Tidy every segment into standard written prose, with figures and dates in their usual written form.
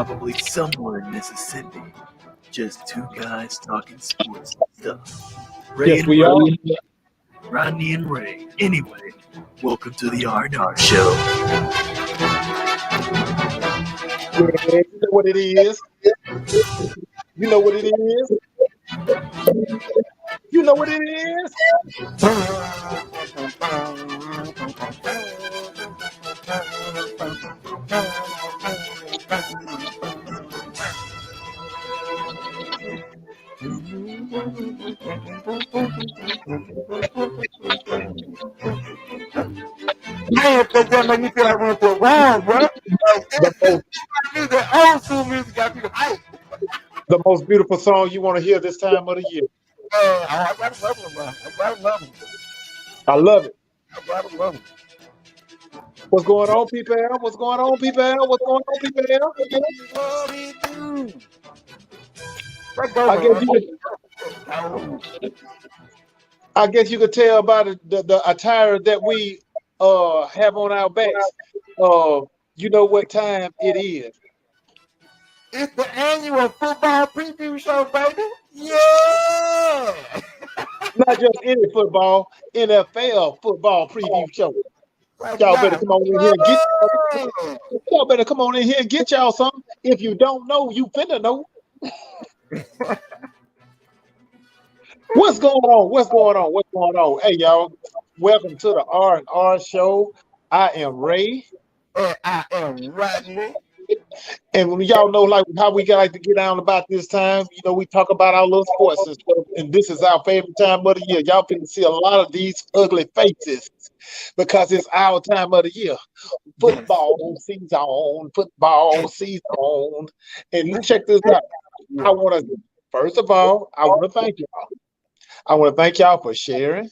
probably somewhere in Mississippi. Just two guys talking sports stuff. Ray Yes, and we are. Rodney and Ray. Anyway, welcome to the R&R show. Yeah, you know what it is. You know what it is. You know what it is. Man, that make me feel like we're for a ride, bro. The most, The old school music got me hype. the most beautiful song you want to hear this time of the year. I gotta love him, bro. I gotta love him. I love it. I gotta love him. What's going on, people? What's going on, people? What's going on, people? What he do? Let go, I guess bro. you could, I guess you could tell by the attire that we have on our backs. You know what time it is. It's the annual football preview show, baby. Yeah. Not just any football, NFL football preview show. Like Y'all better that. come on in here and get. Y'all better come on in here and get y'all something. If you don't know, you finna know. What's going on? What's going on? What's going on? Hey, y'all. Welcome to the R&R show. I am Ray. And I am Rodney. And when y'all know like how we like to get down about this time, you know, we talk about our little sports and stuff, and this is our favorite time of the year. Y'all can see a lot of these ugly faces because it's our time of the year. Football season, football season. And let's check this out. I want to, first of all, I want to thank y'all. I want to thank y'all for sharing.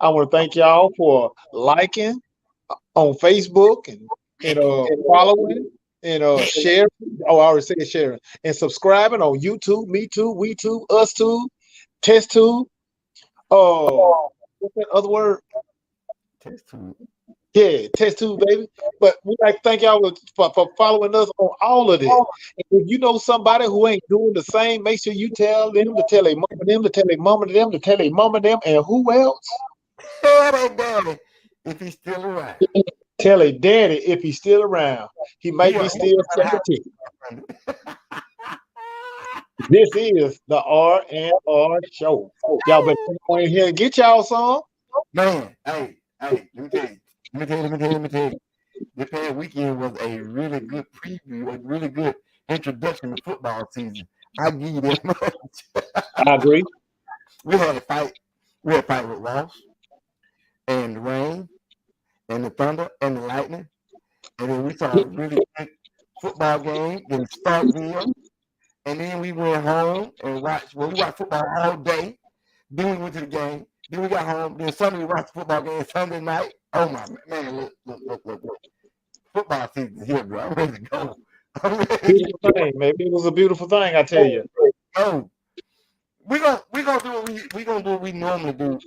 I want to thank y'all for liking on Facebook and following and sharing. Oh, I already said sharing and subscribing on YouTube. Me too, we too, us too, test too. What's that other word? Test tube. Yeah, test tube, baby. But we like to thank y'all for following us on all of this. And if you know somebody who ain't doing the same, make sure you tell them to tell their mama them to tell their mama them to tell their mama them, and who else? Tell their daddy if he's still around. Tell a daddy if he's still around. He might be still 17. This is the R&R show. Y'all better come on in here and get y'all some. Man, hey, let me tell you. This past weekend was a really good preview, a really good introduction to football season. I give you that much. I agree. We had a fight. We had a fight with Ross and the Rain and the Thunder and the Lightning. And then we saw a really good football game in Starkville. And then we went home and watched football all day. Then we went to the game. Then we got home. Then Sunday we watched the football game Sunday night. Oh my man, look. Football season here, bro. I'm ready to go. Beautiful thing, maybe it was a beautiful thing, I tell you. Oh, we gonna do what we normally do.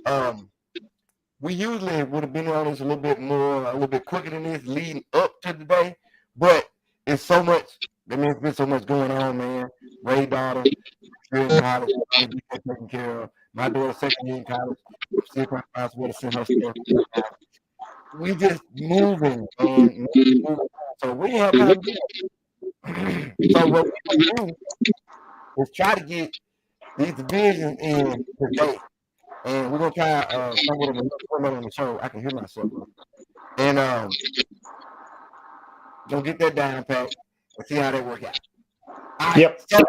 We usually would have been on this a little bit quicker than this leading up to the day, but it's so much. I mean, it's been so much going on, man. Ray daughter, still in college, taken care of. My daughter, second year in college, still trying to find somewhere to send her stuff. We just moving and moving. So we have time to do it. So what we do is try to get these divisions in today. And we're gonna try somewhat of another on the show. I can hear myself. And gonna get that down pat and see how they work out. All right, Yep. so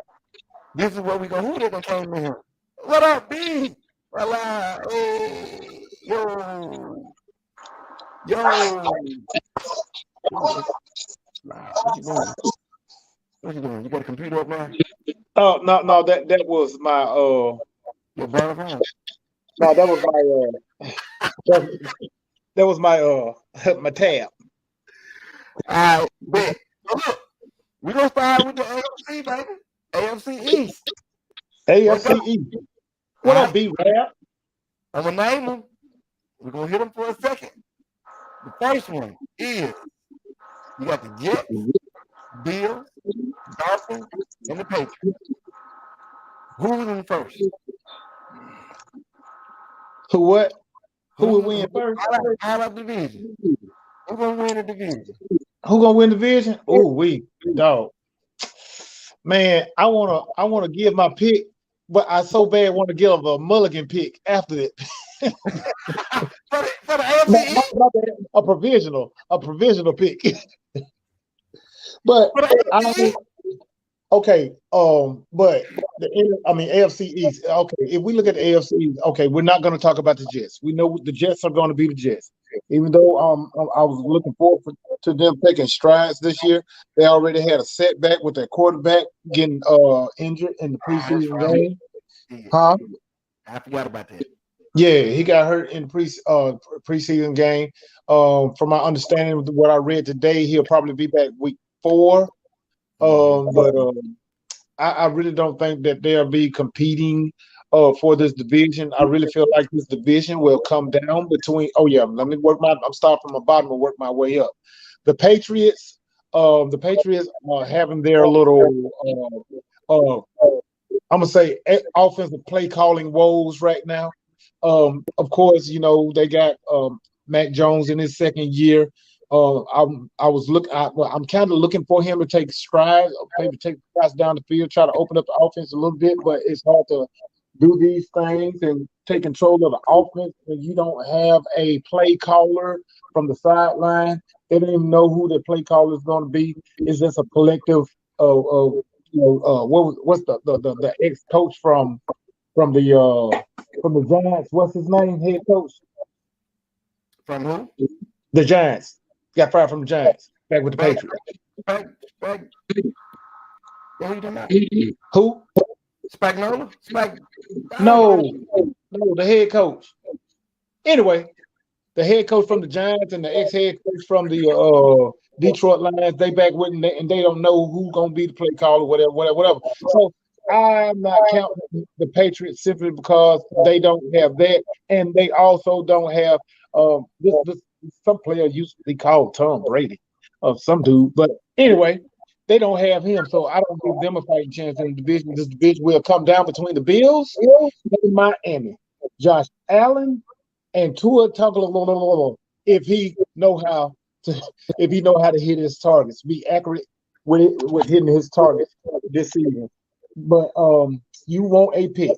this is what we gonna who they gonna came in here. What up, B? Well, hey, yo. What you doing? What you doing? You got a computer up now? Oh no, that was my Your brother phone? no, that was my that was my tab. All right, bet. Look, we're gonna start with the AFC, baby. AFC East. AFC East. What up, B-Rap? I'm gonna name them. We're gonna hit them for a second. The first one is you got the Jets, Bills, Dolphins, and the Patriots. Who's in first? Who what? Who will win first? Out of division. Who's gonna win the division? Who gonna win the division? Oh, dog. Man, I wanna give my pick, but I so bad want to give a mulligan pick after it. for the AFC East? A provisional pick. But okay, but AFC East. Okay, if we look at the AFC East, okay, we're not going to talk about the Jets. We know the Jets are going to be the Jets. Even though I was looking forward to them taking strides this year, they already had a setback with their quarterback getting injured in the preseason game. Huh? I forgot about that. Yeah, he got hurt in the preseason game. From my understanding of what I read today, he'll probably be back week 4. I really don't think that they'll be competing for this division. I really feel like this division will come down between. Oh yeah, I'm starting from the bottom and work my way up. The Patriots are having their little. I'm gonna say offensive play calling woes right now. Of course, they got Mac Jones in his second year. I'm kind of looking for him to take strides, maybe take strides down the field, try to open up the offense a little bit, but it's hard to do these things and take control of the offense when you don't have a play caller from the sideline. They don't even know who the play caller is going to be. It's just a collective what's the ex coach from the Giants? What's his name? Head coach from who? The Giants. Got fired from the Giants. Back with the Patriots. Who? Spagnuolo? No, the head coach. Anyway, the head coach from the Giants and the ex-head coach from the Detroit Lions, they back with and they don't know who's gonna be the play caller, whatever. So I'm not counting the Patriots simply because they don't have that, and they also don't have this some player used to be called Tom Brady of some dude, but anyway, they don't have him, so I don't give them a fighting chance in the division. This division will come down between the Bills and Miami. Josh Allen and Tua Tagovailoa, if he know how to hit his targets, be accurate with hitting his targets this season. But you want a pick.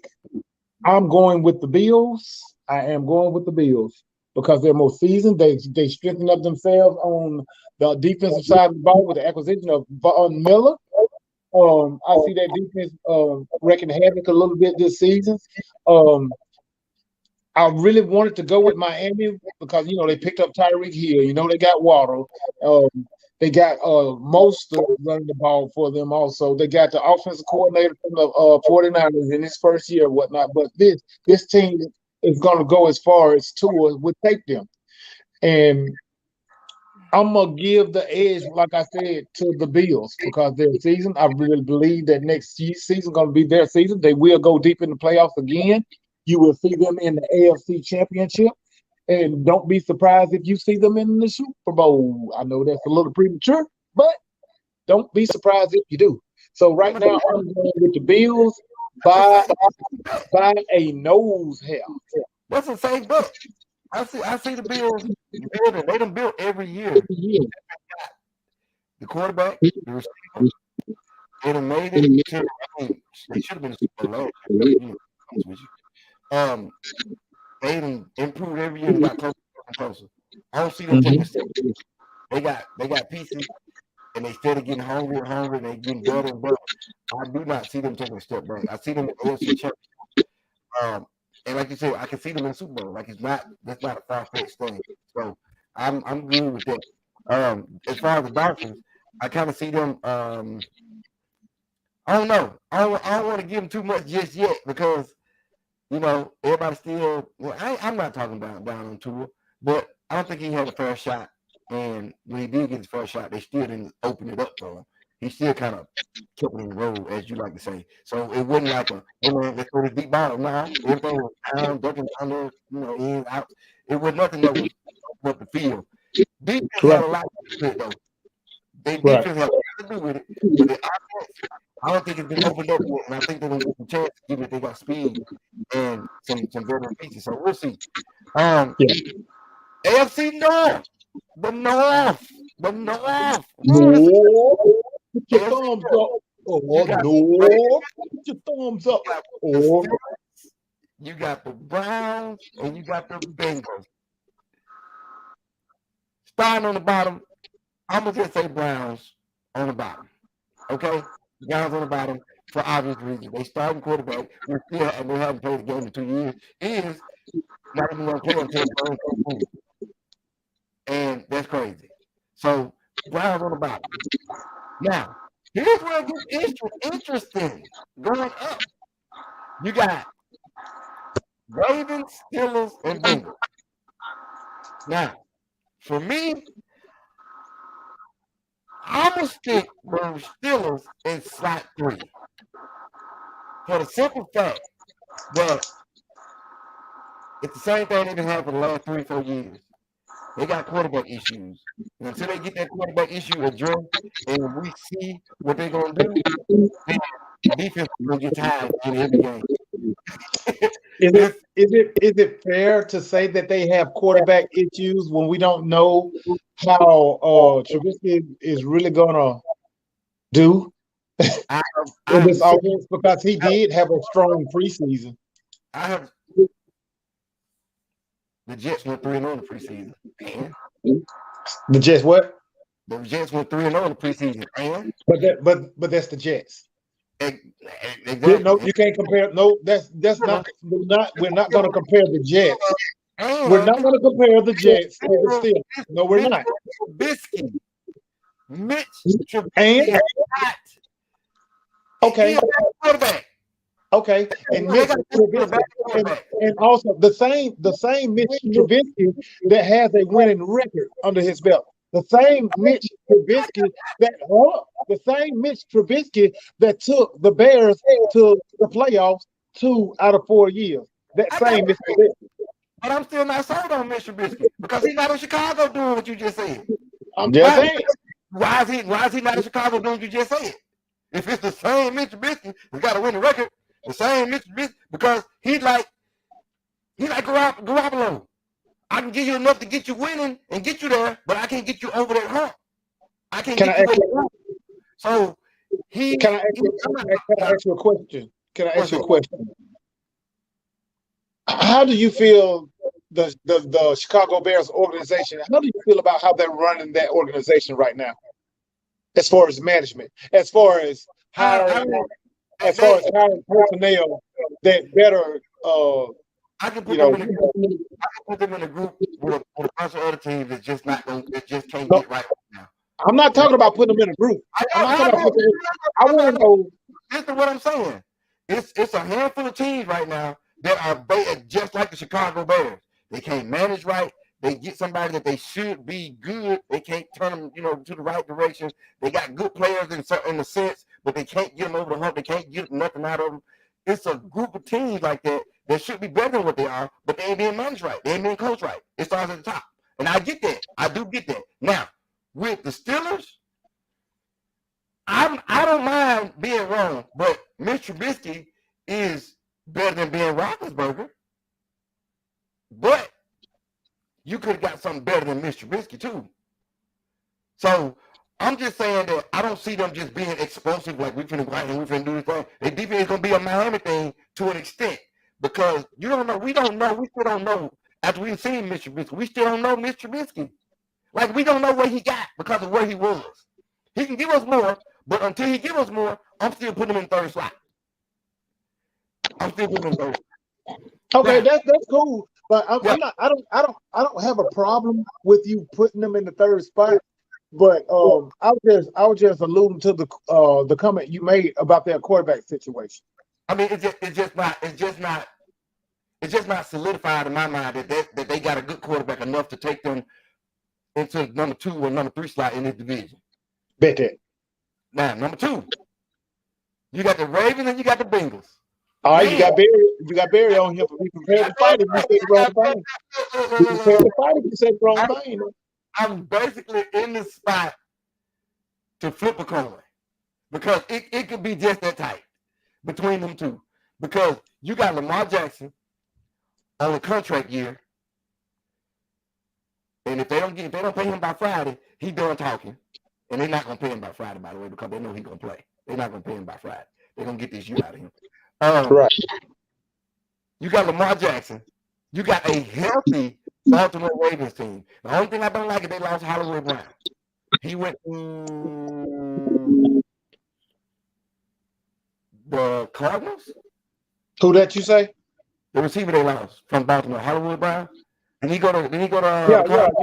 I'm going with the Bills. I am going with the Bills because they're more seasoned. They strengthen up themselves on the defensive side of the ball with the acquisition of Von Miller. I see that defense wreaking havoc a little bit this season. I really wanted to go with Miami because they picked up Tyreek Hill. They got Waddle. They got most of running the ball for them also. They got the offensive coordinator from the 49ers in his first year and whatnot. But this team is going to go as far as Tua would take them. And I'm going to give the edge, like I said, to the Bills because their season, I really believe that next season is going to be their season. They will go deep in the playoffs again. You will see them in the AFC Championship. And don't be surprised if you see them in the Super Bowl. I know that's a little premature, but don't be surprised if you do. So right now, I'm going with the Bills by a nose hair. That's the same bet. I see the Bills building. They done built every year. The quarterback, the receiver, they done made it. They should have been Super Bowl last. They done improved every year and got closer and closer. I don't see them taking steps. They got pieces, and they still getting hungry, and they getting better and better. I do not see them taking a step back. I see them in the AFC Championship. And like you said, I can see them in the Super Bowl. Like that's not a far-fetched thing. So I'm good with that. As far as the Dolphins, I kind of see them. I don't know. I don't want to give them too much just yet because everybody still. Well, I'm not talking down on Tua, but I don't think he had a fair shot. And when he did get his first shot, they still didn't open it up for him. He still kind of kept it in the road, as you like to say. So it wasn't like let's go to deep bottom. No, everything was down, ducking under, in, out. It was nothing that was but the field. Defense had a lot to do, though. They defense had a lot to do with it. But the offense, I don't think it's been opened up yet, and I think they're gonna get some chance given that they got speed and some veteran pieces. So we'll see. AFC North, the North. No, put your AFC thumbs up. North. Oh You got no, put your thumbs up. Oh, you got the Browns and you got the Bengals. Starting on the bottom, I'm gonna just say Browns on the bottom. Okay, Browns on the bottom for obvious reasons. They starting quarterback, they haven't played the game in 2 years. Is not even gonna play until the and that's crazy. So Browns on the bottom. Now, here's where it gets interesting. Going up, you got Ravens, Steelers, and Bengals. Now, for me, I'm going to stick with Steelers in slot 3. For the simple fact that it's the same thing they've been having for the last 3 or 4 years. They got quarterback issues. And until they get that quarterback issue addressed and we see what they're going to do, the defense will get tired in every game. Is it fair to say that they have quarterback issues when we don't know how Trubisky is really gonna do in this offense? Because he did have a strong preseason. The Jets went 3-0 in the preseason. And the Jets what? The Jets went 3-0 in the preseason. And but that's the Jets. Exactly. No, you can't compare. No, that's not. We're not going to compare the Jets. We're not going to compare the Jets to the Steelers. No, we're not. Mitch and okay. Okay, and Mitch and also the same Mitch Trubisky that has a winning record under his belt. The same Mitch Trubisky that took the Bears to the playoffs 2 out of 4 years. That same Mitch Trubisky. But I'm still not sold on Mitch Trubisky because he's not in Chicago doing what you just said. I'm just saying. Why is he not in Chicago doing what you just said? If it's the same Mitch Trubisky, he's got to win the record. The same Mitch Trubisky, because he's like Garoppolo. I can give you enough to get you winning and get you there, but I can't get you over that hump. I can't get you over that hump. So Can I ask you a question? Can I ask you a question? How do you feel the Chicago Bears organization? How do you feel about how they're running that organization right now? As far as management, as far as hiring personnel that better I can put them in a group with a bunch of other teams that just can't get right now. I'm not talking about putting them in a group. I want to know. This is what I'm saying. It's a handful of teams right now that are just like the Chicago Bears. They can't manage right. They get somebody that they should be good. They can't turn them, to the right direction. They got good players in a sense, but they can't get them over the hump. They can't get nothing out of them. It's a group of teams like that should be better than what they are, but they ain't being managed right. They ain't being coached right. It starts at the top. And I get that. I do get that. Now, with the Steelers, I don't mind being wrong, but Mitch Trubisky is better than Ben Roethlisberger. But you could have got something better than Mitch Trubisky too. So I'm just saying that I don't see them just being explosive like we finna go out and we finna do this thing. Their defense is gonna be a Miami thing to an extent because you don't know. We don't know. We still don't know after we've seen Mitch Trubisky. We still don't know Mitch Trubisky. Like we don't know what he got because of where he was. He can give us more, but until he gives us more, I'm still putting him in third slot. I'm still putting him in third slot. Okay, that's cool. But I don't have a problem with you putting them in the third spot. But I was just alluding to the comment you made about their quarterback situation. I mean, it's just not solidified in my mind that they got a good quarterback enough to take them into number 2 or number 3 slot in this division. Bet that. Now, number 2, you got the Ravens and you got the Bengals. All right, you got Barry on here, but we prepared to fight if you said the wrong thing. We prepared to fight if you said the wrong thing. I'm basically in the spot to flip a coin because it could be just that tight between them two. Because you got Lamar Jackson on a contract year, and if they don't pay him by Friday, he done talking. And they're not gonna pay him by Friday, by the way, because they know he's gonna play. They're not gonna pay him by Friday. They're gonna get this year out of him. Right. You got Lamar Jackson. You got a healthy Baltimore Ravens team. The only thing I don't like is they lost Hollywood Brown. He went to the Cardinals. Who that you say? The receiver they lost from Baltimore, Hollywood Brown. And he go to yeah, you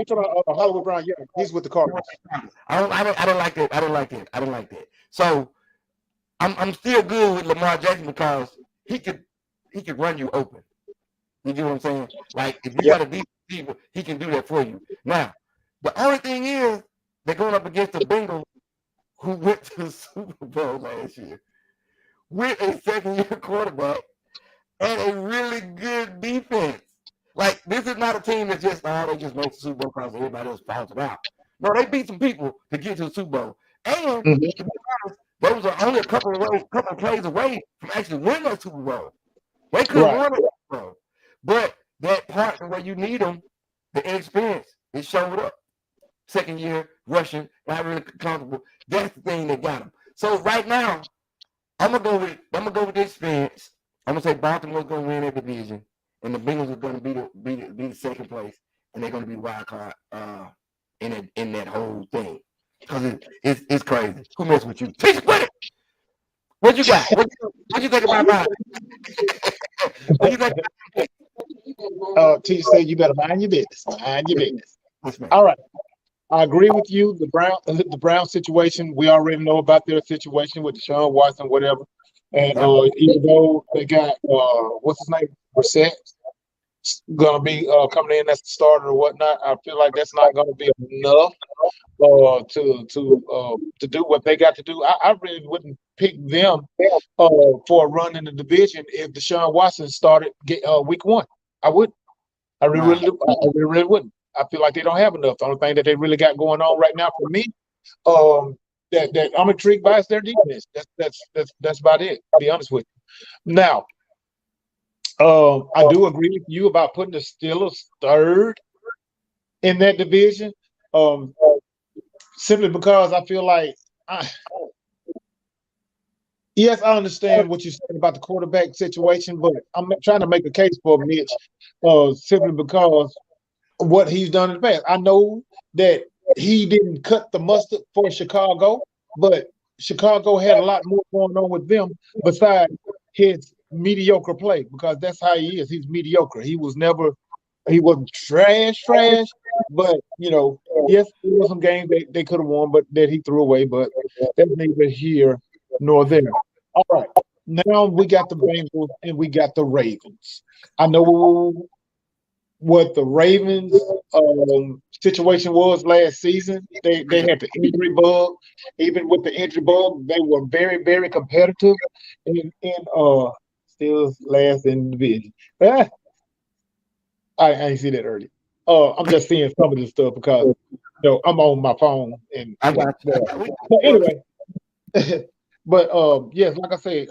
talking about Hollywood Brown? Yeah, he's with the Cardinals. I don't like that. I don't like that. So I'm still good with Lamar Jackson because he could run you open. You get what I'm saying? Like if you got a deep receiver, he can do that for you. Now, the only thing is they're going up against the Bengals, who went to the Super Bowl last year with a second-year quarterback and a really good defense. Like, this is not a team that's just, they just made the Super Bowl because everybody else faltered out. No, they beat some people to get to the Super Bowl. And to be honest, they was only a couple of plays away from actually winning that Super Bowl. They could have won it, Super Bowl. But that part where you need them, the inexperience, it showed up. Second year, rushing, not really comfortable. That's the thing that got them. So right now, I'm gonna go with the experience. I'm gonna say Baltimore's gonna win that division, and the Bengals are gonna be the second place, and they're gonna be wild card in that whole thing. Because it's crazy. Who messed with you? Teach with it. What you got? What you think about that? What you think about T said you better mind your business. Mind your business. All right. I agree with you. The Brown situation, we already know about their situation with Deshaun Watson, whatever. And even though they got what's his name, Brissett, gonna be coming in as the starter or whatnot, I feel like that's not gonna be enough to do what they got to do. I really wouldn't pick them for a run in the division if Deshaun Watson started week 1. I wouldn't. I really wouldn't. I feel like they don't have enough. The only thing that they really got going on right now for me, that I'm intrigued by is their defense. That's about it, to be honest with you. Now, I do agree with you about putting the Steelers third in that division, simply because I feel like, yes, I understand what you're saying about the quarterback situation, but I'm trying to make a case for Mitch, simply because what he's done in the past. I know that he didn't cut the mustard for Chicago, but Chicago had a lot more going on with them besides his mediocre play, because that's how he is. He's mediocre. He wasn't trash, but yes, there were some games they could have won, but that he threw away. But that's neither here nor there. All right, now we got the Bengals and we got the Ravens. I know what the Ravens situation was last season. They had the injury bug. Even with the injury bug, they were very, very competitive in still last in the division. I ain't see that early. I'm just seeing some of this stuff because I'm on my phone and I got you. So anyway, but yes, like I said,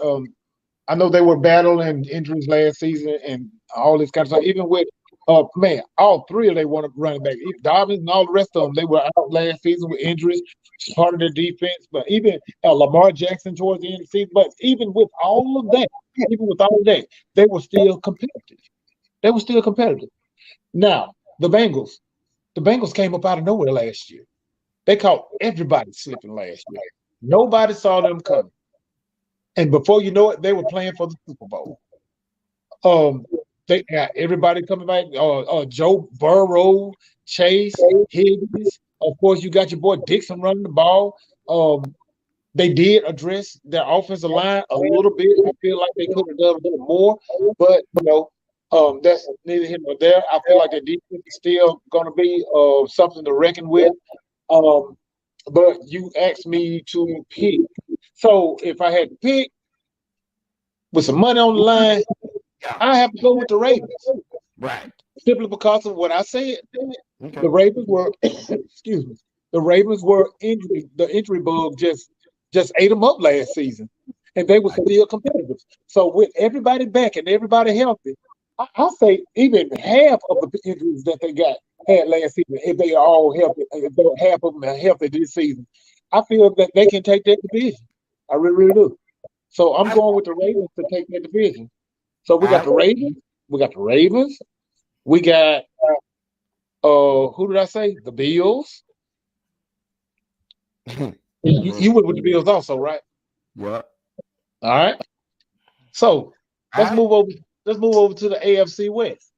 I know they were battling injuries last season and all this kind of stuff. Even with all three of they want to run back. Dobbins and all the rest of them, they were out last season with injuries. It's part of their defense. But even Lamar Jackson towards the end of the season. But even with all of that, they were still competitive. Now, the Bengals came up out of nowhere last year. They caught everybody slipping last year. Nobody saw them coming. And before you know it, they were playing for the Super Bowl. They got everybody coming back. Joe Burrow, Chase, Higgins. Of course, you got your boy Dixon running the ball. They did address their offensive line a little bit. I feel like they could have done a little more, but that's neither here nor there. I feel like their defense is still going to be something to reckon with. But you asked me to pick. So if I had to pick with some money on the line, I have to go with the Ravens. Right. Simply because of what I said. Okay. The Ravens were, excuse me, The Ravens were injury. The injury bug just ate them up last season, and they were still competitive. So with everybody back and everybody healthy, I say even half of the injuries that they had last season, if they are all healthy, if half of them are healthy this season, I feel that they can take that division. I really, really do. So I'm going with the Ravens to take that division. So we got the Ravens. We got the Ravens. We got who did I say? The Bills. You went with the Bills also, right? Yeah. All right. So let's move over. Let's move over to the AFC West.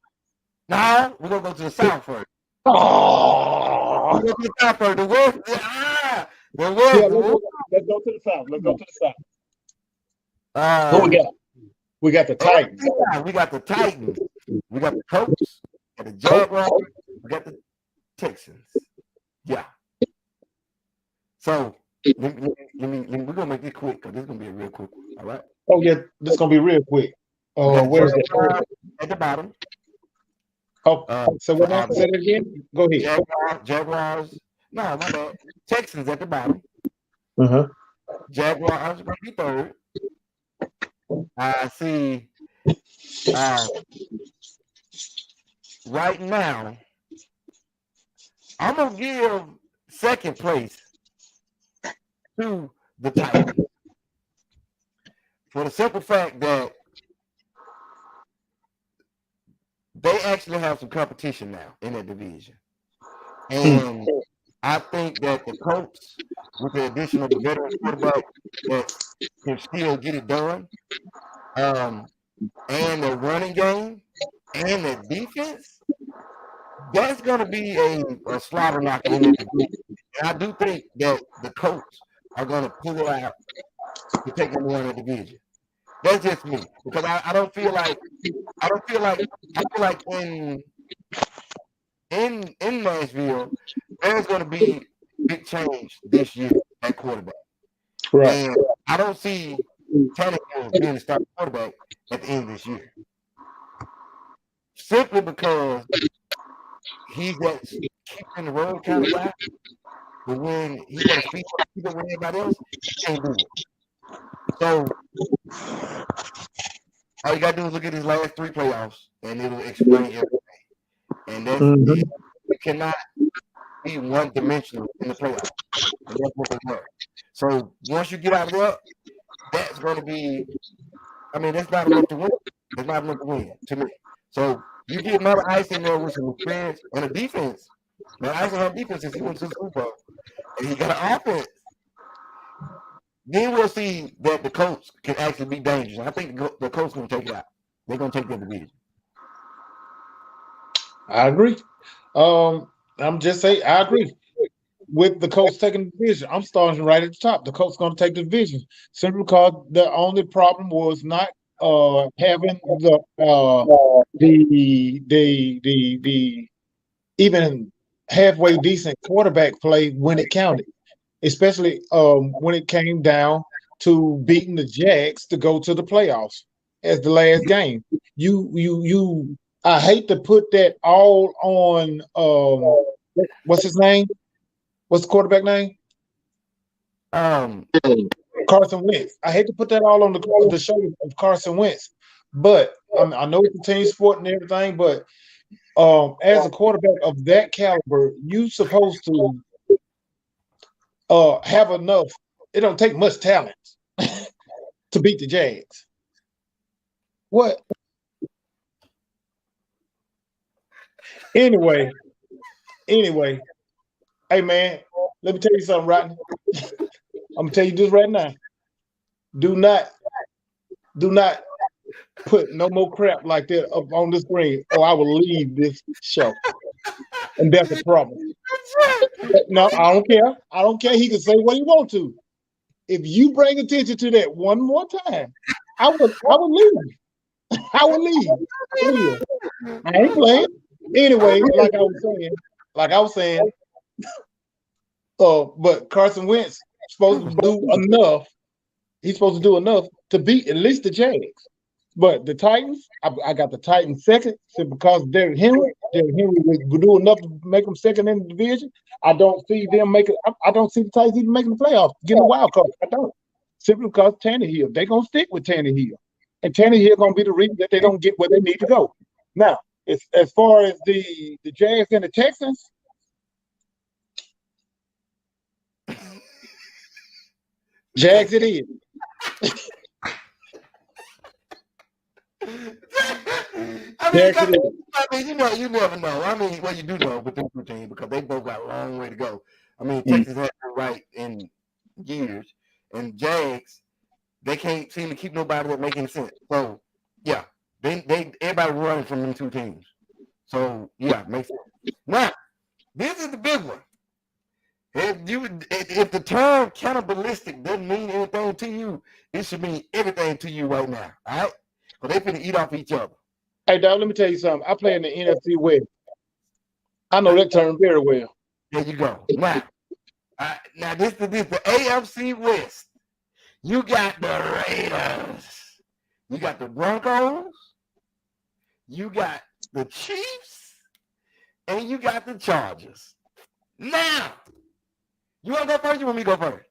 Nah, we're gonna go to the South first. Oh, We're gonna go to the South first. The West. The West. yeah. Let's go to the South. Let's go to the South. Who we got? We got the Titans. We got the Titans. We got the Colts. We got the Jaguars. We got the Texans. Yeah. So we're gonna make this quick because this is gonna be a real quick one. All right. Oh yeah, this is gonna be real quick. Where's that? At the bottom. Oh, so what? Say that again. Go ahead. Jaguars. No, my bad. Texans at the bottom. Jaguars gonna be third. I see. Right now, I'm gonna give second place to the Titans for the simple fact that they actually have some competition now in that division, and I think that the Colts, with the addition of the veteran quarterback, that can still get it done, and the running game and the defense, that's going to be a slaughter knocker in the division. And I do think that the Colts are going to pull it out to take them on the division. That's just me, because I feel like in Nashville, there's going to be big change this year at quarterback. Right. And I don't see Tannehill being the starting quarterback at the end of this year. Simply because he's that keep in the road kind of guy. But when he's going to speak with everybody else, he can't do it. So all you got to do is look at his last 3 playoffs, and it'll explain everything. And that's it cannot be one-dimensional in the playoffs. And that's what they were. So once you get out of there, that's going to be, that's not enough to win. It's not enough to win, to me. So you get another Ice in there with some experience and a defense. Now, Ice had defense since he went to the Super Bowl. And he got an offense. Then we'll see that the Colts can actually be dangerous. I think the Colts are going to take it out. They're going to take the division. I agree. I'm just saying, I agree with the Colts taking the division. I'm starting right at the top. The Colts going to take the division simply because the only problem was not having the even halfway decent quarterback play when it counted, especially when it came down to beating the Jags to go to the playoffs as the last game. I hate to put that all on what's his name? What's the quarterback name? Carson Wentz. I hate to put that all on the shoulder of Carson Wentz, but I know it's a team sport and everything, but as a quarterback of that caliber, you're supposed to have enough. It don't take much talent to beat the Jags. What? Anyway, hey man, let me tell you something, Rodney. I'm gonna tell you this right now. Do not put no more crap like that up on the screen, or I will leave this show. And that's a problem. No, I don't care. I don't care. He can say what he wants to. If you bring attention to that one more time, I will leave. I will leave. I ain't playing. Anyway, like I was saying, but Carson Wentz supposed to do enough. He's supposed to do enough to beat at least the Jags. But the Titans, I got the Titans second simply because Derrick Henry will do enough to make them second in the division. I don't see them making. I don't see the Titans even making the playoffs, getting a wild card. I don't. Simply because Tannehill, they're gonna stick with Tannehill, and Tannehill gonna be the reason that they don't get where they need to go. Now, as far as the Jags and the Texans, Jags it is. You never know. I mean, well, you do know with them two teams because they both got a long way to go. I mean, Texas has been right in years, and Jags, they can't seem to keep nobody that making sense. So, yeah, they everybody running from them two teams. So, yeah, makes sense. Now, this is the big one. If the term cannibalistic doesn't mean anything to you, it should mean everything to you right now. All right? So they finna eat off each other. Hey, dog, let me tell you something. I play in the NFC West. I know that term very well. There you go. Now this the AFC West. You got the Raiders. You got the Broncos. You got the Chiefs. And you got the Chargers. Now, you want to go first? You want me to go first?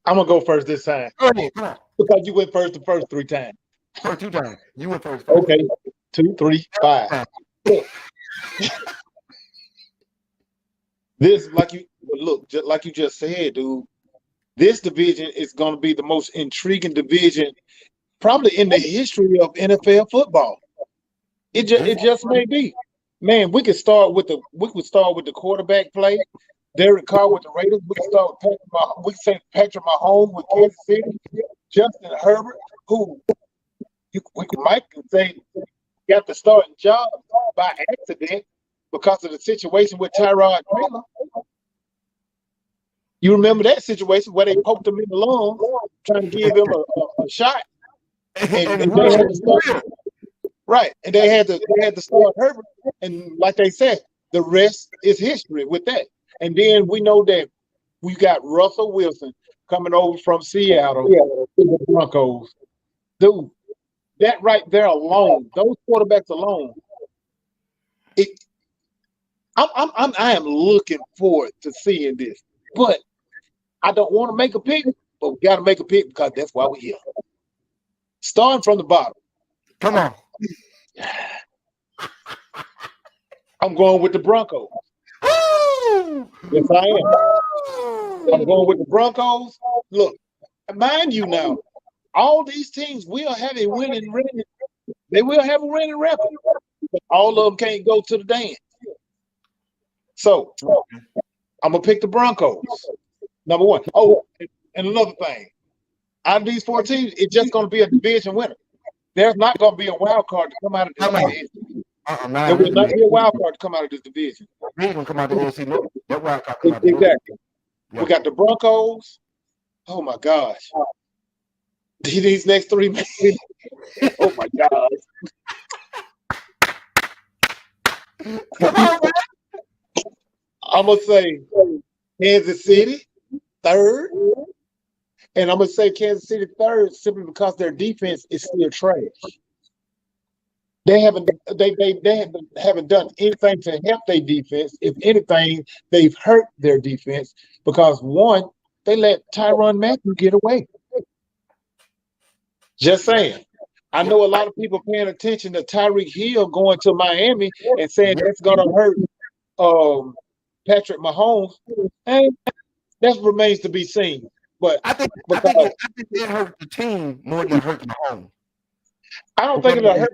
I'm going to go first this time. Go ahead, come on. Because you went first the first 3 times. First 2 times. You went first. Okay. 2, 3, 5. This, like you just said, dude, this division is going to be the most intriguing division probably in the history of NFL football. It just may be. Man, we could start with the quarterback play. Derek Carr with the Raiders. We can start with Patrick Mahomes with Kansas City. Justin Herbert, who we might say got the starting job by accident because of the situation with Tyrod Taylor. You remember that situation where they poked him in the lung, trying to give him a shot, and they had to start. Right, and they had to start Herbert, and like they said, the rest is history with that. And then we know that we got Russell Wilson coming over from Seattle to the Broncos. Dude, that right there alone, those quarterbacks alone, I am looking forward to seeing this. But I don't want to make a pick, but we got to make a pick because that's why we're here. Starting from the bottom. Come on. I'm going with the Broncos. Woo! Yes, I am. I'm going with the Broncos. Look, mind you now, all these teams will have a winning record. They will have a winning record. But all of them can't go to the dance. So I'm gonna pick the Broncos. Number one. Oh, and another thing. Out of these 4 teams, it's just gonna be a division winner. There's not gonna be a wild card to come out of this division. There will not be a wild card to come out of this division. He's gonna come out of the NFC. No, that wild card come out. Exactly. Yeah. We got the Broncos. Oh my gosh. These next 3 men. Oh my gosh. Come on, man. I'm gonna say Kansas City third, and I'm gonna say Kansas City third simply because their defense is still trash. They haven't done anything to help their defense. If anything, they've hurt their defense because one, they let Tyrann Mathieu get away. Just saying. I know a lot of people paying attention to Tyreek Hill going to Miami and saying that's gonna hurt Patrick Mahomes, and that remains to be seen. But I think it hurt the team more than it hurt Mahomes. I don't think it'll hurt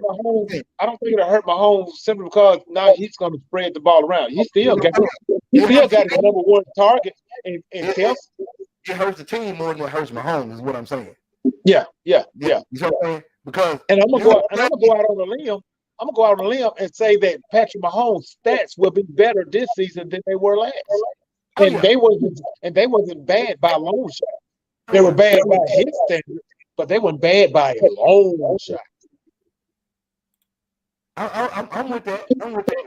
Mahomes simply because now he's going to spread the ball around. He still got his number 1 target in Kelsey. It hurts the team more than it hurts Mahomes, is what I'm saying. Yeah. You know what I'm saying? Because I'm gonna go out on a limb. I'm gonna go out on a limb and say that Patrick Mahomes' stats will be better this season than they were last. They wasn't bad by a long shot. They were bad by his standard, but they weren't bad by a long shot. I'm with that.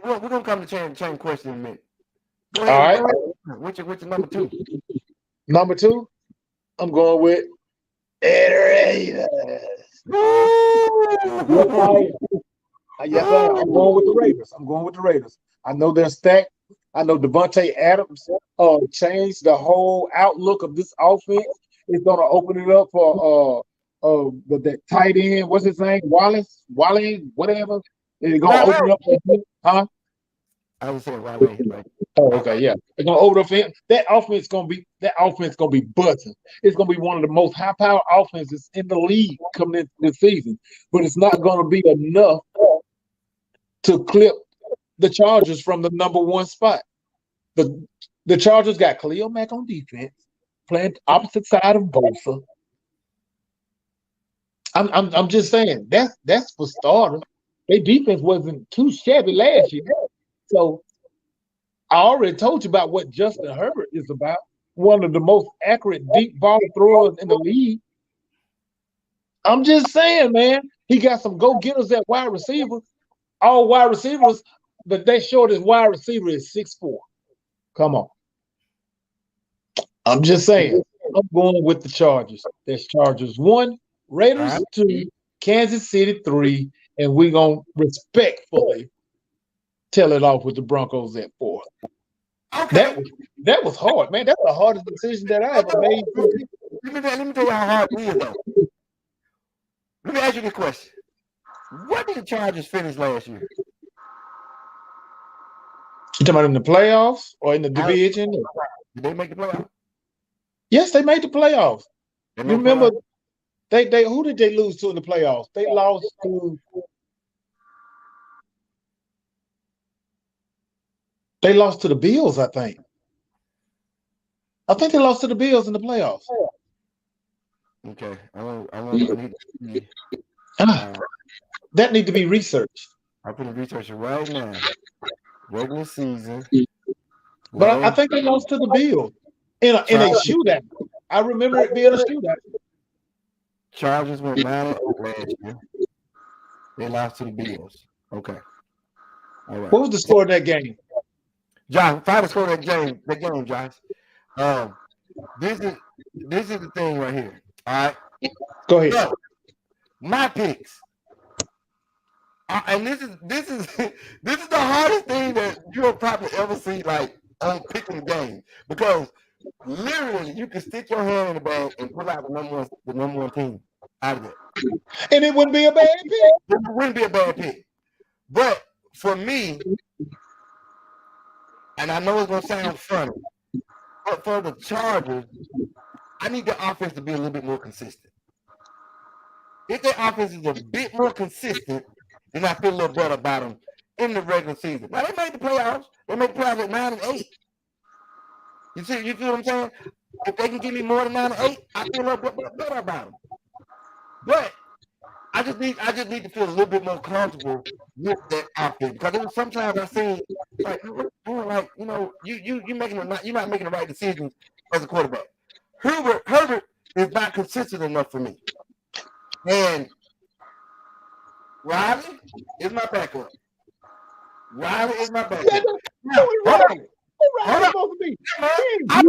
We're gonna come to change question in a minute. Go All ahead. right. What's your number 2? Number 2, I'm going with Raiders. Yes, I am. Yes, I am. I'm going with the Raiders. I'm going with the Raiders. I know they're stacked. I know Devontae Adams changed the whole outlook of this offense. It's going to open it up for the tight end. What's his name? Wally, whatever. It's going to open it up for him. Huh? I was saying Wale. Like, Oh, okay, yeah. It's gonna open up for him. That offense gonna be buzzing. It's gonna be one of the most high power offenses in the league coming into this season. But it's not gonna be enough to clip the Chargers from the number one spot. The Chargers got Khalil Mack on defense, playing opposite side of Bosa. I'm just saying that's for starters. Their defense wasn't too shabby last year. So I already told you about what Justin Herbert is about. One of the most accurate deep ball throwers in the league. I'm just saying, man. He got some go-getters at wide receiver. All wide receivers, but their shortest wide receiver is 6'4". Come on. I'm just saying. I'm going with the Chargers. That's Chargers 1, Raiders 2, Kansas City 3, and we're going to respectfully tell it off with the Broncos at 4. Okay. That was hard, man. That's the hardest decision that I ever made. Let me tell you how hard it is, though. Let me ask you this question. What did the Chargers finish last year? You talking about in the playoffs or in the division? Did they make the playoffs? Yes, they made the playoffs. You remember they who did they lose to in the playoffs? They lost to the Bills, I think. I think they lost to the Bills in the playoffs. Okay. I need to see. That need to be researched. I put the research right now. Regular season. But I think they lost to the Bills in a shootout. I remember it being a shootout. Chargers went 9-0 last year. They lost to the Bills. Okay. All right. What was the score of that game? John, find the score of that game, Josh. This is the thing right here. All right. Go ahead. So, my picks. And this is the hardest thing that you'll probably ever see, like on picking the game, because literally you can stick your hand in the bag and pull out the number one team out of it, and it wouldn't be a bad pick. It wouldn't be a bad pick, but for me, and I know it's gonna sound funny, but for the Chargers, I need the offense to be a little bit more consistent. If their offense is a bit more consistent, then I feel a little better about them in the regular season. Now, they made the playoffs. They made the playoffs at 9-8. You feel what I'm saying? If they can give me more than 9-8, I feel a little bit better about them. But I just need to feel a little bit more comfortable with that offense, because sometimes I see like you know, you're not making the right decisions as a quarterback. Herbert is not consistent enough for me, and Riley is my backup. Riley is my backup. Hold on. I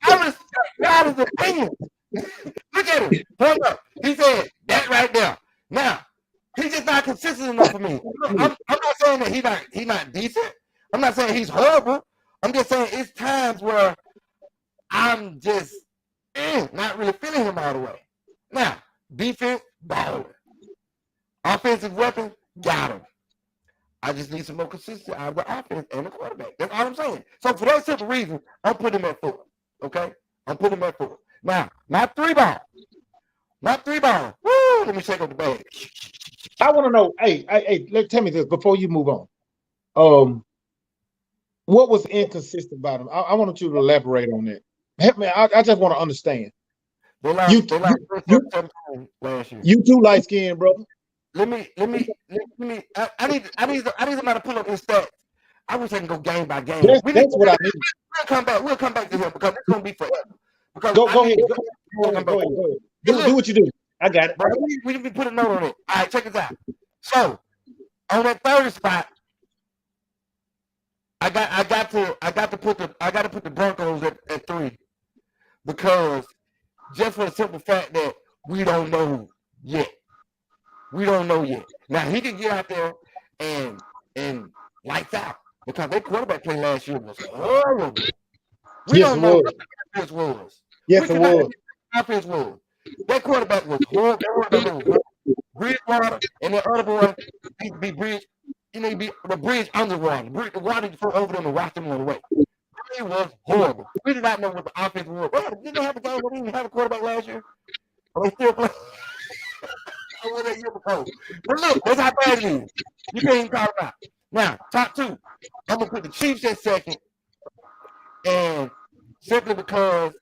respect Riley's opinion. Look at him. Hold up. He said that right there. Now, he's just not consistent enough for me. I'm not saying that he's not decent. I'm not saying he's horrible. I'm just saying it's times where I'm just not really feeling him all the way. Now, defense, baller. Offensive weapon, got him. I just need some more consistency out of the offense and the quarterback. That's all I'm saying. So for that simple reason, I'm putting him at 4. Okay? I'm putting him at 4. Now, not 3 ball. Not 3 ball. Woo! Let me shake up the bag. I want to know, hey, tell me this before you move on. What was inconsistent about him? I want you to elaborate on that. Help me. I just want to understand. You too light skinned, brother. Let me. I need somebody to pull up his stats. I wish I can go game by game. That's what I need. We'll come back to him because it's gonna be forever. Because go ahead. Go ahead. Do what you do. I got it. But we need to put a note on it. All right, check this out. So on that third spot, I got to put the Broncos at 3, because just for the simple fact that we don't know yet. We don't know yet. Now he can get out there and lights out because their quarterback play last year was horrible. We Yes, don't it know was. what the offense was. Yes, We it cannot know was. what the offense was. That quarterback was horrible. That quarterback was horrible. Bridgewater and the other boy be Bridge. You know, be the Bridge underwater. The water you throw over them and watch them on the way. It was horrible. We did not know what the offense was. Didn't they have a game where they didn't have a quarterback last year? But they still play. I was that year before. But look, that's how bad it is. You can't even talk about. Now, top two. I'm gonna put the Chiefs at second, and simply because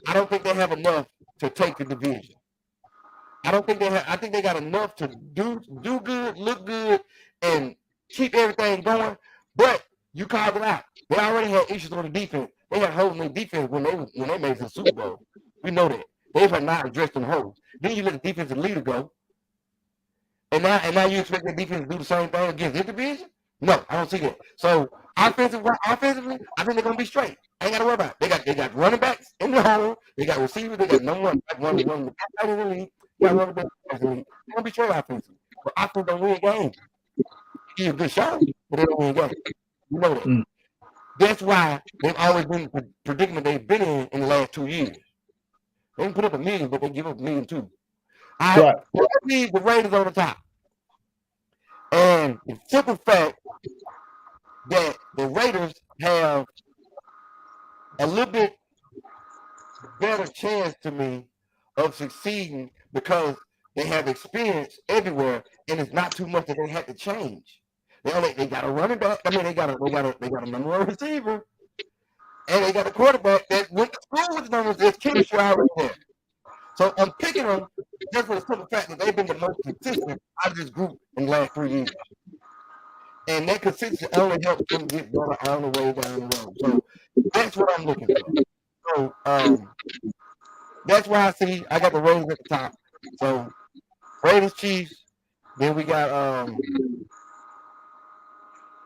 I don't think they have enough to take the division. I don't think they have. I think they got enough to do good, look good, and keep everything going. But you called it out. They already had issues on the defense. They had holes in their defense when they made the Super Bowl. We know that. They have not addressed the holes. Then you let the defensive leader go. And now you expect the defense to do the same thing against this division? No, I don't see that. So offensively, I think they're gonna be straight. I ain't gotta worry about it. They got running backs in the hole, they got receivers, they got number one of the top in the league, they got running backs in the league. They're gonna be straight offensively. But offense don't win games. Give you a good shot, but they don't win games. You know that. Mm. That's why they've always been in the predicament they've been in the last 2 years. They can put up a million, but they give up a million too. I leave the Raiders on the top. And the simple fact that the Raiders have a little bit better chance to me of succeeding because they have experience everywhere, and it's not too much that they had to change. They got a running back. I mean, they got a number one receiver, and they got a quarterback that went to school with the numbers. There's chemistry already there. So I'm picking them just for the simple fact that they've been the most consistent out of this group in the last 3 years. And that consistency only helps them get better all the way down the road. So that's what I'm looking for. So that's why I got the Raiders at the top. So Raiders, Chiefs, then we got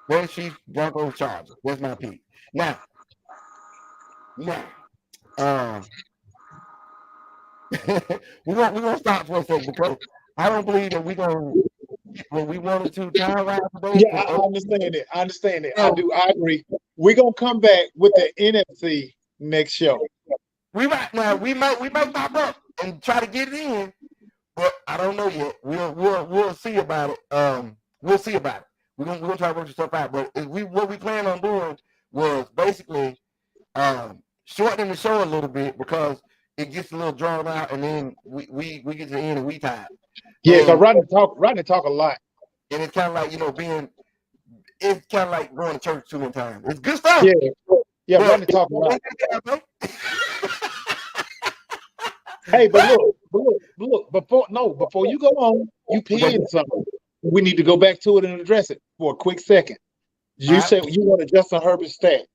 Raiders, Chiefs, Broncos, Chargers. That's my pick. Now, we're gonna stop for a second because I don't believe that we're gonna get what we wanted to time right today. Yeah, I understand it. I understand it. I do. I agree. We're gonna come back with the NFC next show. We might pop up and try to get it in, but I don't know yet. We'll see about it. We'll see about it. We're gonna try to work stuff out. But what we plan on doing was basically shortening the show a little bit because it gets a little drawn out, and then we get to the end and we tired. Yeah, because Rodney talk a lot, and it's kind of like it's kind of like going to church too many times. It's good stuff. Yeah, Rodney talk a lot. Hey, but look, before you go on, you pinned something. We need to go back to it and address it for a quick second. You said you wanted Justin Herbert's stat.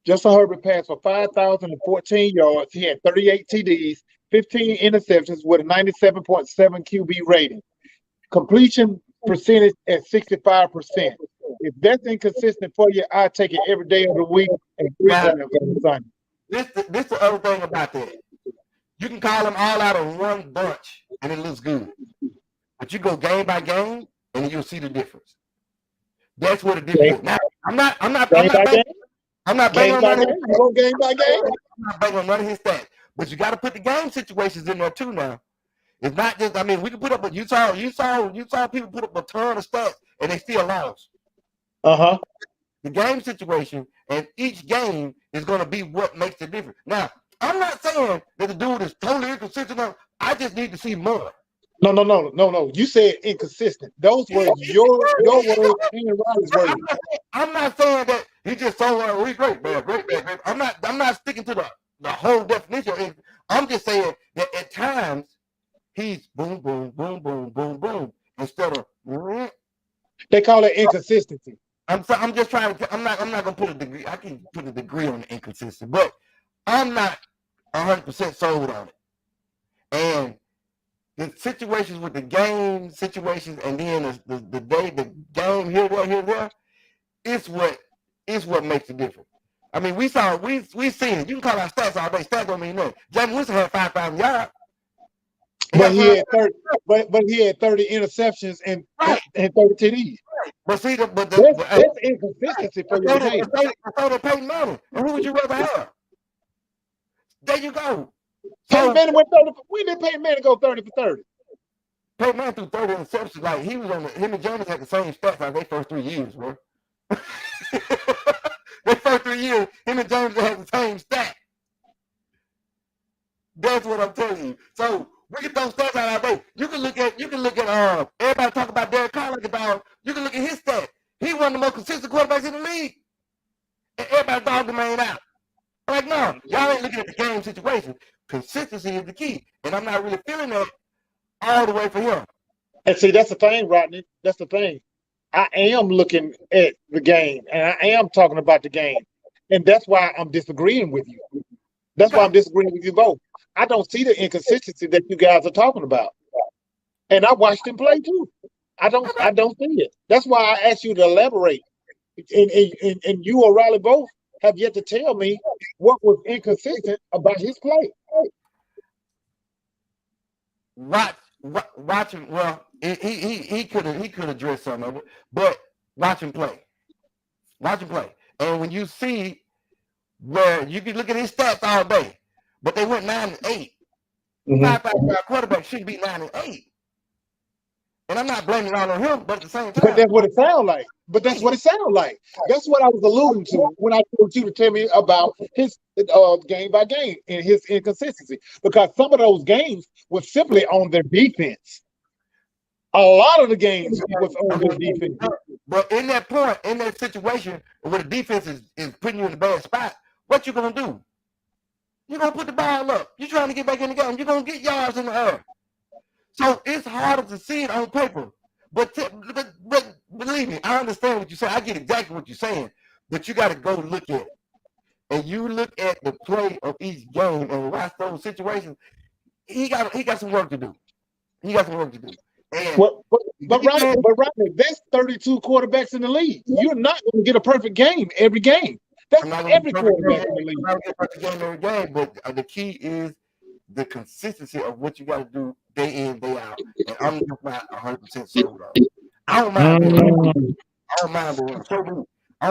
Justin Herbert passed for 5,014 yards. He had 38 TDs, 15 interceptions with a 97.7 QB rating. Completion percentage at 65%. If that's inconsistent for you, I take it every day of the week and 3 times on Sunday. This the other thing about that. You can call them all out of one bunch and it looks good. But you go game by game and you'll see the difference. That's what the difference is. Now, I'm not banging on none of his stats. But you got to put the game situations in there too now. It's not just, we can put up, but you saw people put up a ton of stats and they still lost. The game situation and each game is going to be what makes the difference. Now, I'm not saying that the dude is totally inconsistent. I just need to see more. No. You said inconsistent. Those were your words and Rodney's words. I'm not saying that he just so great, man. I'm not sticking to the whole definition. I'm just saying that at times he's boom, boom, boom, boom, boom, boom instead of. They call it inconsistency. I'm just trying to. I'm not gonna put a degree. I can put a degree on the inconsistency, but I'm not 100% sold on it. And the situations with the game situations, and then the day the game here there, it's what makes the difference. We seen it. You can call our stats all day. Stats don't mean nothing. James Winston had 5,000 yards. But he had 30, but he had 30 interceptions and Right. and 30 TDs. But see, That's inconsistency for your behavior. So they Peyton Manning. And who would you rather have? There you go. Peyton So Manning went 30. When did Peyton Manning go 30 for 30? Peyton Manning threw 30 interceptions. Like he was on him and James had the same stats like their first 3 years, bro. Their first 3 years, him and James had the same stat. That's what I'm telling you. So we can throw stats out our way. You can look at everybody talk about Derek Carr like a dog. You can look at his stats. He one of the most consistent quarterbacks in the league. And everybody dog the man out. I'm like, no, y'all ain't looking at the game situation. Consistency is the key. And I'm not really feeling that all the way for him. And see, that's the thing, Rodney. That's the thing. I am looking at the game, and I am talking about the game. And that's why I'm disagreeing with you. That's why I'm disagreeing with you both. I don't see the inconsistency that you guys are talking about. And I watched him play too. I don't see it. That's why I asked you to elaborate. And you or Riley both have yet to tell me what was inconsistent about his play. Watch him. Well, he could address some of it, but watch him play. Watch him play. And when you see where you can look at his stats all day, but they went 9-8. 5-5 quarterback should be 9-8. And I'm not blaming it all on him, but at the same time. But that's what it sounds like. That's what I was alluding to when I told you to tell me about his game by game and his inconsistency. Because some of those games were simply on their defense. A lot of the games was on their defense. But in that point, in that situation where the defense is putting you in a bad spot, what you gonna do? You're gonna put the ball up. You're trying to get back in the game. You're gonna get yards in the air. So it's harder to see it on paper. But believe me, I understand what you're saying. I get exactly what you're saying. But you got to go look at it. And you look at the play of each game and watch those situations. He got some work to do. And but Rodney, that's 32 quarterbacks in the league. You're not going to get a perfect game every game. That's every quarterback in the league. I'm not going to get a perfect game every game, but the key is the consistency of what you got to do day in, day out. And I'm not 100% sold on it. I don't mind doing it. I don't mind doing it. I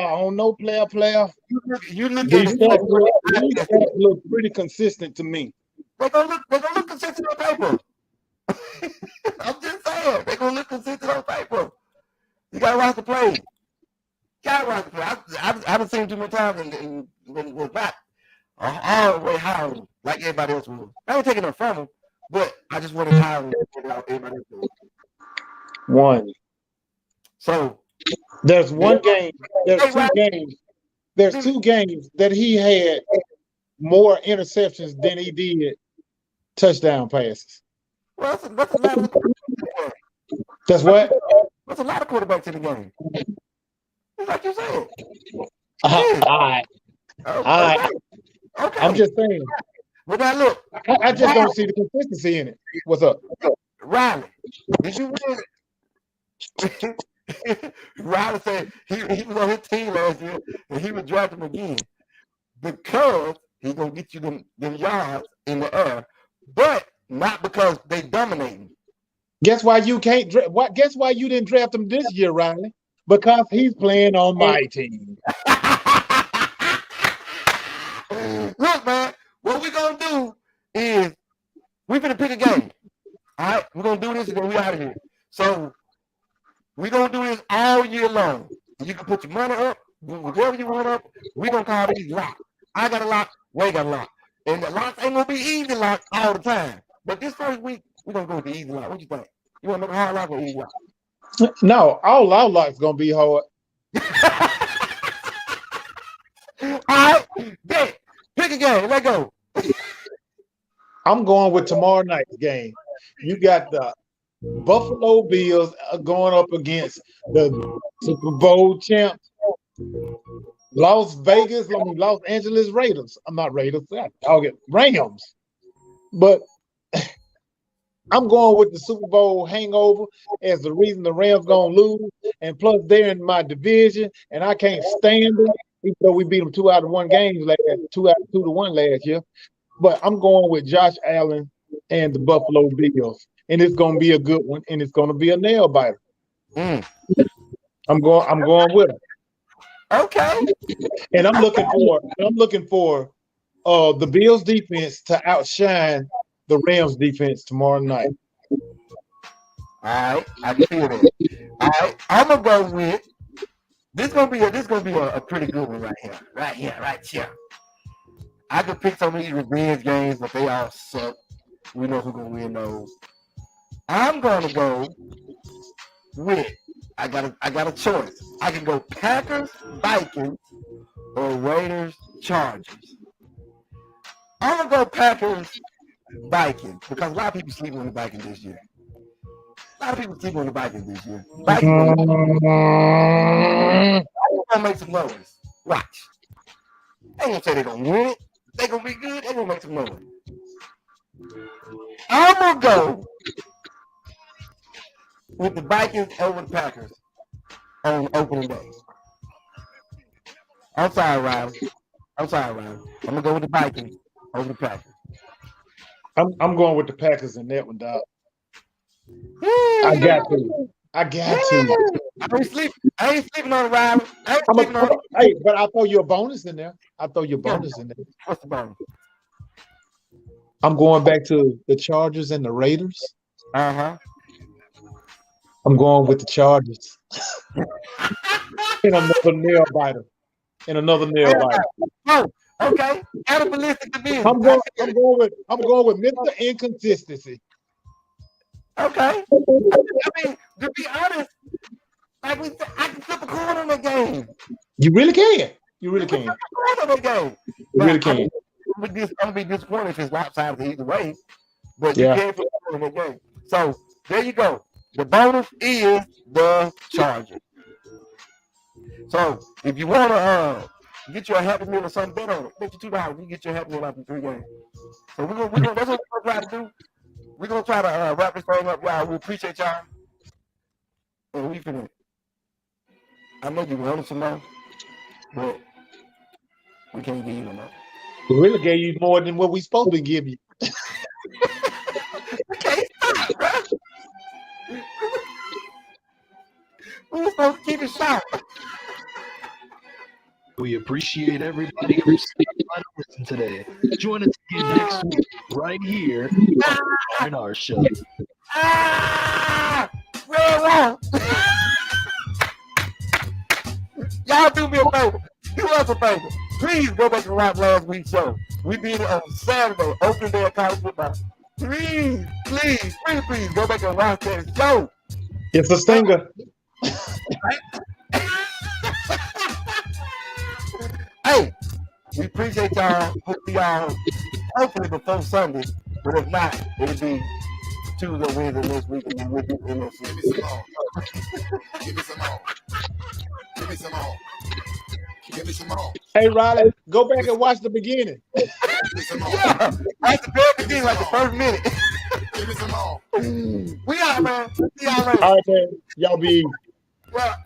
don't know player. You look these stats look pretty consistent to me. They're gonna look consistent on paper. I'm just saying, they're gonna look consistent on paper. You gotta watch the play. I've seen too many times and was not all the way high like everybody else was. I ain't taking it from them, but I just wanted high than everybody else was. One. So there's one game. There's two games. There's 2 games that he had more interceptions than he did touchdown passes. Well, that's a lot of That's what? That's a lot of quarterbacks in the game. Like you said. All right. Okay. I'm just saying. Well, now look. I just don't see the consistency in it. What's up? Riley, did you win? Riley said he was on his team last year and he would draft him again because he's gonna get you them yards in the air, but not because they dominating. Guess why you can't? Guess why you didn't draft him this year, Riley? Because he's playing on my team. Look, man, what we're gonna do is we're gonna pick a game. All right, we're gonna do this and then we're out of here. So we're gonna do this all year long. You can put your money up, whatever you want up. We're gonna call these locks. I got a lock, Way got a lock. And the locks ain't gonna be easy lock all the time. But this first week, we're gonna go with the easy lock. What you think? You wanna make a hard lock or easy lock? No, all our locks gonna be hard. All right, bet. Pick a game. Let go. I'm going with tomorrow night's game. You got the Buffalo Bills going up against the Super Bowl champs, Los Angeles Raiders. I'm not Raiders. I'll get Rams. But I'm going with the Super Bowl hangover as the reason the Rams gonna lose, and plus they're in my division, and I can't stand them. Even though we beat them 2 out of 1 games 2 out of 2 to 1 last year. But I'm going with Josh Allen and the Buffalo Bills, and it's going to be a good one, and it's going to be a nail biter. Mm. I'm going with them, Okay. and I'm looking for the Bills defense to outshine the Rams defense tomorrow night. All right, I can feel that. All right, I'm gonna go with this. Gonna be a pretty good one right here. I could pick some of these revenge games, but they all suck. We know who's gonna win those. I'm gonna go with. I got a choice. I can go Packers, Vikings, or Raiders, Chargers. I'm gonna go Packers, Vikings because a lot of people sleep on the Vikings this year. A lot of people sleep on the Vikings this year. Vikings gonna make some noise. Watch. They ain't gonna say they're gonna win it. They gonna be good. They gonna make some noise. I'm gonna go with the Vikings over the Packers on opening day. I'm sorry, Riley. I'm gonna go with the Vikings over the Packers. I'm going with the Packers in that one, dog. I got to. I ain't sleeping on it, Riley. Hey, but I'll throw you a bonus in there. What's the bonus? I'm going back to the Chargers and the Raiders. Uh-huh. I'm going with the Chargers. in another nail biter. Oh, okay. Cannibalistic division. I'm going with Mr. Inconsistency. Okay. I mean, to be honest, I can flip a coin on that game. You really can. You really can. I'm gonna be disappointed if it's lopsided either way. But you can't flip a coin on that game. So there you go. The bonus is the Chargers. So if you wanna get you a Happy Meal or something, bet on it. Bet you $2. You get your Happy Meal after 3 games. So we're gonna that's what we're gonna try to do. We're gonna try to wrap this thing up, y'all. We appreciate y'all. And we finna. I know you wanted some more, but we can't give you no more. We really gave you more than what we supposed to give you. Okay, stop, bro. We were supposed to keep it short. We appreciate everybody who listened today. Join us again next week, right here on our show. Y'all do me a favor. Do us a favor. Please go back and watch last week's show. We did it on Saturday, opening day of college football. Please go back and watch that show. It's a stinger. Hey, we appreciate y'all. Hopefully before Sunday, but if not, it'll be Tuesday, Wednesday next week, and we'll do NFC. Give me some more. Hey, Riley, go back and watch the beginning. Yeah, watch the very beginning, like the first minute. Give me some more. We out, man. See y'all later. All right, man. Y'all be. Well.